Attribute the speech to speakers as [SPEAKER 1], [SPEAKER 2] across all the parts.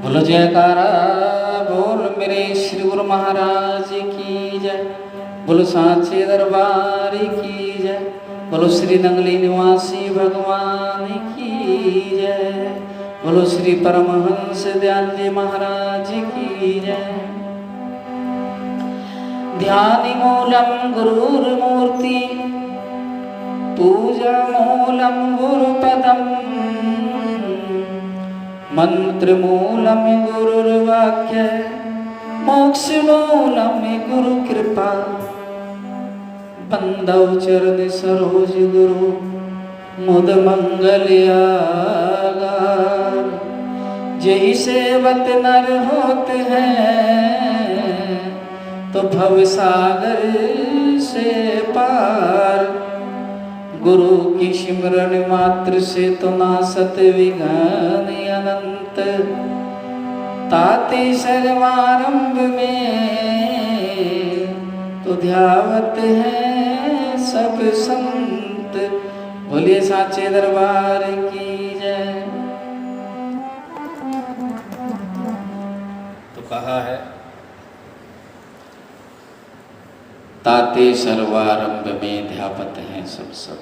[SPEAKER 1] बोलो जयकारा बोल मेरे श्री गुरु महाराज की जय। बोलो सांचे दरबार की जय। बोलो श्री नंगली निवासी भगवान की जय। बोलो श्री परमहंस दयाल जी महाराज की जय। ध्यानि मूलम गुरुर्मूर्ति पूजा मूलम गुरुपदम मंत्र मूलम गुरुर्वाक्य मोक्ष मूलम गुरु कृपा बंदव चरण सरोज गुरु मुद मंगल आगार। जय सेवत नर होते हैं तो भव सागर से पार। गुरु की सिमरन मात्र से तो नासत विघ्न अनंत। ताते सर्वारंभ में तो ध्यावत है सब संत। बोलिए साचे दरबार की जय। तो कहा है ताते सर्वारंभ में ध्यापत हैं सब सब।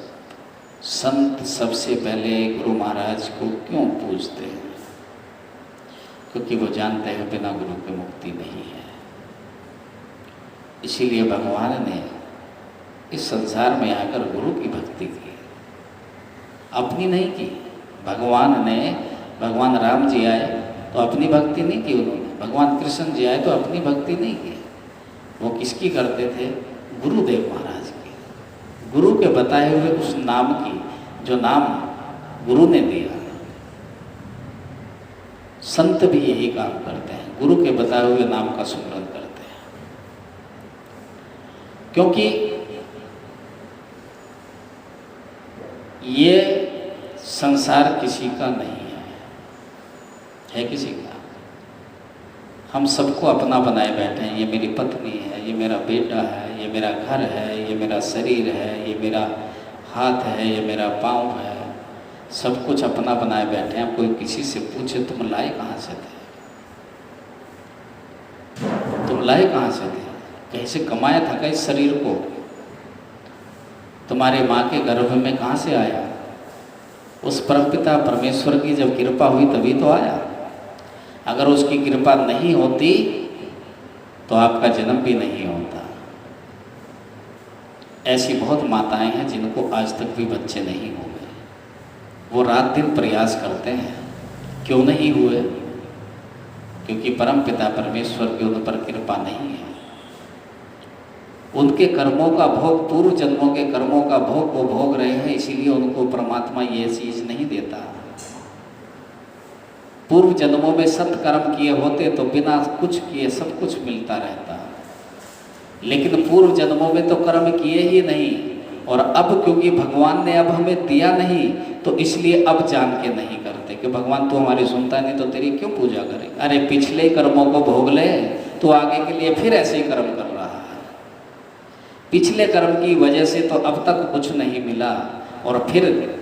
[SPEAKER 1] संत सबसे पहले गुरु महाराज को क्यों पूजते हैं? क्योंकि वो जानते हैं बिना गुरु के मुक्ति नहीं है। इसीलिए भगवान ने इस संसार में आकर गुरु की भक्ति की, अपनी नहीं की। भगवान राम जी आए तो अपनी भक्ति नहीं की उन्होंने। भगवान कृष्ण जी आए तो अपनी भक्ति नहीं की। वो किसकी करते थे? गुरुदेव महाराज की, गुरु के बताए हुए उस नाम की जो नाम गुरु ने दिया। संत भी यही काम करते हैं, गुरु के बताए हुए नाम का सुमरन करते हैं। क्योंकि ये संसार किसी का नहीं है किसी का। हम सबको अपना बनाए बैठे हैं। ये मेरी पत्नी है, ये मेरा बेटा है, ये मेरा घर है, ये मेरा शरीर है, ये मेरा हाथ है, ये मेरा पाँव है। सब कुछ अपना बनाए बैठे हैं। कोई किसी से पूछे तुम लाए कहाँ से थे? तुम लाए कहाँ से थे? कैसे कमाया था क्या इस शरीर को? तुम्हारे माँ के गर्भ में कहाँ से आया? उस परमपिता परमेश्वर की जब कृपा हुई तभी तो आया। अगर उसकी कृपा नहीं होती तो आपका जन्म भी नहीं होता। ऐसी बहुत माताएं हैं जिनको आज तक भी बच्चे नहीं हुए। वो रात दिन प्रयास करते हैं, क्यों नहीं हुए? क्योंकि परमपिता परमेश्वर की उन पर कृपा नहीं है। उनके कर्मों का भोग, पूर्व जन्मों के कर्मों का भोग वो भोग रहे हैं, इसीलिए उनको परमात्मा ये चीज नहीं देता। पूर्व जन्मों में सत्कर्म किए होते तो बिना कुछ किए सब कुछ मिलता रहता। लेकिन पूर्व जन्मों में तो कर्म किए ही नहीं, और अब क्योंकि भगवान ने अब हमें दिया नहीं तो इसलिए अब जान के नहीं करते कि भगवान तू हमारी सुनता नहीं तो तेरी क्यों पूजा करें। अरे पिछले कर्मों को भोग ले, तो आगे के लिए फिर ऐसे ही कर्म कर रहा है। पिछले कर्म की वजह से तो अब तक कुछ नहीं मिला, और फिर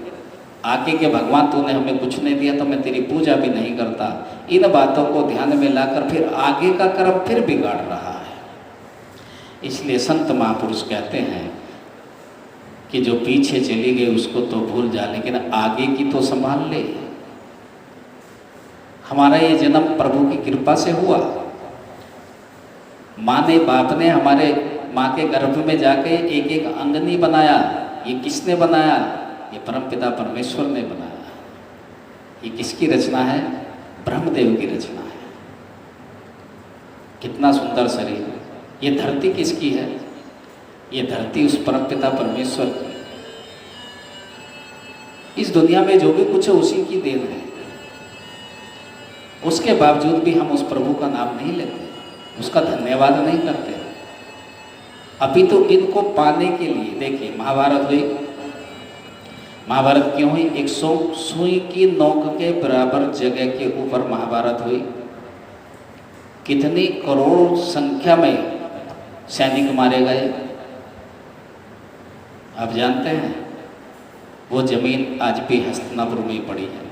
[SPEAKER 1] आके के भगवान तूने हमें कुछ नहीं दिया तो मैं तेरी पूजा भी नहीं करता। इन बातों को ध्यान में लाकर फिर आगे का कर्म फिर बिगाड़ रहा है। इसलिए संत महापुरुष कहते हैं कि जो पीछे चली गई उसको तो भूल जा, लेकिन आगे की तो संभाल ले। हमारा ये जन्म प्रभु की कृपा से हुआ। माँ ने, बाप ने हमारे माँ के गर्भ में जाके एक एक अंगनी बनाया। ये किसने बनाया? ये परमपिता परमेश्वर ने बनाया। ये किसकी रचना है? ब्रह्मदेव की रचना है। कितना सुंदर शरीर। ये धरती किसकी है? ये धरती उस परमपिता परमेश्वर की। इस दुनिया में जो भी कुछ है उसी की देन है। उसके बावजूद भी हम उस प्रभु का नाम नहीं लेते, उसका धन्यवाद नहीं करते। अभी तो इनको पाने के लिए देखिए महाभारत हुई। महाभारत क्यों हुई? 100 सुई की नोक के बराबर जगह के ऊपर महाभारत हुई। कितनी करोड़ संख्या में सैनिक मारे गए आप जानते हैं? वो जमीन आज भी हस्तिनापुर में पड़ी है।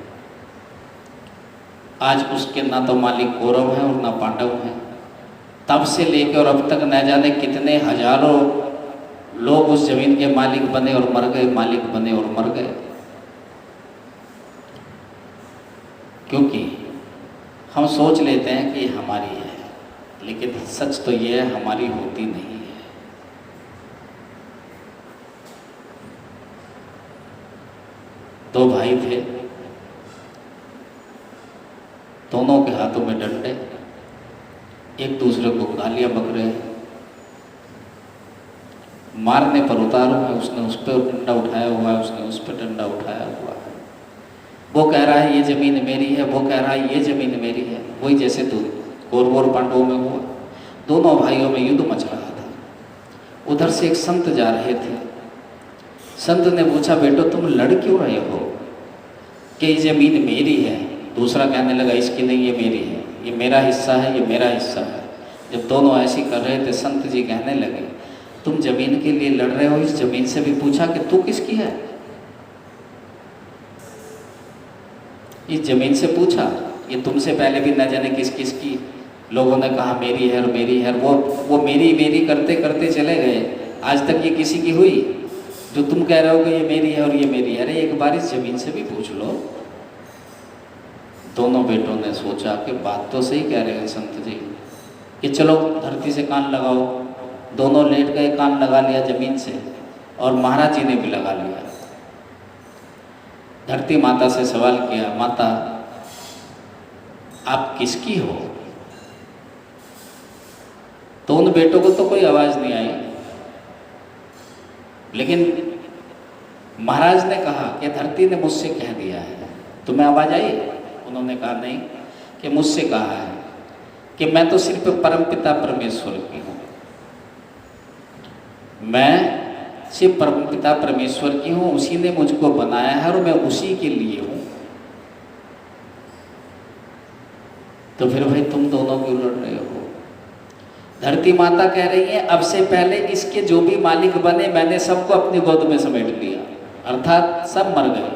[SPEAKER 1] आज उसके ना तो मालिक कौरव हैं और ना पांडव हैं। तब से लेकर और अब तक न जाने कितने हजारों लोग उस जमीन के मालिक बने और मर गए, मालिक बने और मर गए। क्योंकि हम सोच लेते हैं कि हमारी है, लेकिन सच तो ये है हमारी होती नहीं है। दो भाई थे, दोनों के हाथों में डंडे, एक दूसरे को गालियां बक रहे हैं, मारने पर उतारू है। उसने उस पर डंडा उठाया हुआ है, उसने उस पर डंडा उठाया हुआ है। वो कह रहा है ये ज़मीन मेरी है, वो कह रहा है ये ज़मीन मेरी है। वही जैसे तो कौरव और पांडवों में हुआ, दोनों भाइयों में युद्ध मच रहा था। उधर से एक संत जा रहे थे। संत ने पूछा, बेटो तुम लड़ क्यों रहे हो कि ये ज़मीन मेरी है? दूसरा कहने लगा इसकी नहीं, ये मेरी है, ये मेरा हिस्सा है, ये मेरा हिस्सा है। जब दोनों ऐसी कर रहे थे, संत जी कहने लगे, तुम ज़मीन के लिए लड़ रहे हो, इस ज़मीन से भी पूछा कि तू किसकी है? इस ज़मीन से पूछा, ये तुमसे पहले भी न जाने किस किस की लोगों ने कहा मेरी है और मेरी है। वो मेरी मेरी करते करते चले गए, आज तक ये किसी की हुई? जो तुम कह रहे हो कि ये मेरी है और ये मेरी है, अरे एक बार इस ज़मीन से भी पूछ लो। दोनों बेटों ने सोचा कि बात तो सही कह रहे हैं संत जी, कि चलो धरती से कान लगाओ। दोनों लेट गए, कान लगा लिया ज़मीन से, और महाराज जी ने भी लगा लिया। धरती माता से सवाल किया, माता आप किसकी हो? तो उन बेटों को तो कोई आवाज़ नहीं आई, लेकिन महाराज ने कहा कि धरती ने मुझसे कह दिया है, तुम्हें आवाज़ आई? उन्होंने कहा नहीं, कि मुझसे कहा है कि मैं तो सिर्फ परमपिता परमेश्वर की हूँ, मैं सिर्फ परमपिता परमेश्वर की हूँ, उसी ने मुझको बनाया है और मैं उसी के लिए हूँ। तो फिर भाई तुम दोनों क्यों लड़ रहे हो? धरती माता कह रही है, अब से पहले इसके जो भी मालिक बने मैंने सबको अपनी गोद में समेट लिया, अर्थात सब मर गए,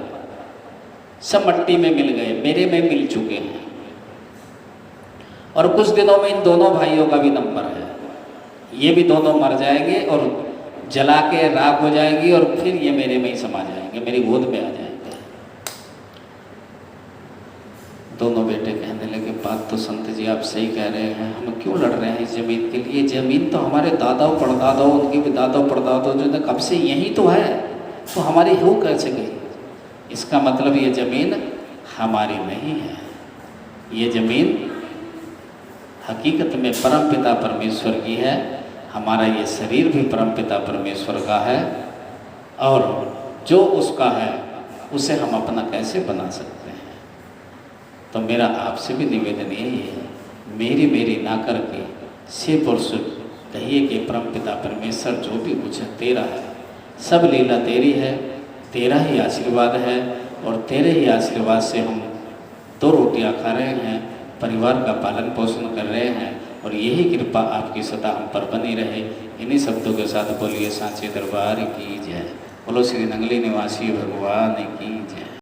[SPEAKER 1] सब मट्टी में मिल गए, मेरे में मिल चुके हैं। और कुछ दिनों में इन दोनों भाइयों का भी नंबर है, ये भी दोनों मर जाएंगे और जला के राख हो जाएंगी, और फिर ये मेरे में ही समा जाएंगे, मेरी गोद में आ जाएंगे। दोनों बेटे कहने लगे, बात तो संत जी आप सही कह रहे हैं, हम क्यों लड़ रहे हैं इस ज़मीन के लिए? ज़मीन तो हमारे दादाओं परदादाओं, उनके भी दादाओं परदादाओं जो कब से यही तो है, तो हमारी हो कैसे गई? इसका मतलब ये ज़मीन हमारी नहीं है, ये ज़मीन हकीकत में परमपिता परमेश्वर की है। हमारा ये शरीर भी परमपिता परमेश्वर का है, और जो उसका है उसे हम अपना कैसे बना सकते हैं? तो मेरा आपसे भी निवेदन यही है, मेरी मेरी ना करके सिर्फ और सिर्फ कहिए कि परमपिता परमेश्वर जो भी कुछ है तेरा है, सब लीला तेरी है, तेरा ही आशीर्वाद है, और तेरे ही आशीर्वाद से हम 2 रोटियां खा रहे हैं, परिवार का पालन पोषण कर रहे हैं, और यही कृपा आपकी सदा हम पर बनी रहे। इन्हीं शब्दों के साथ बोलिए सांचे दरबार की जय। बोलो श्री नंगली निवासी भगवान की जय।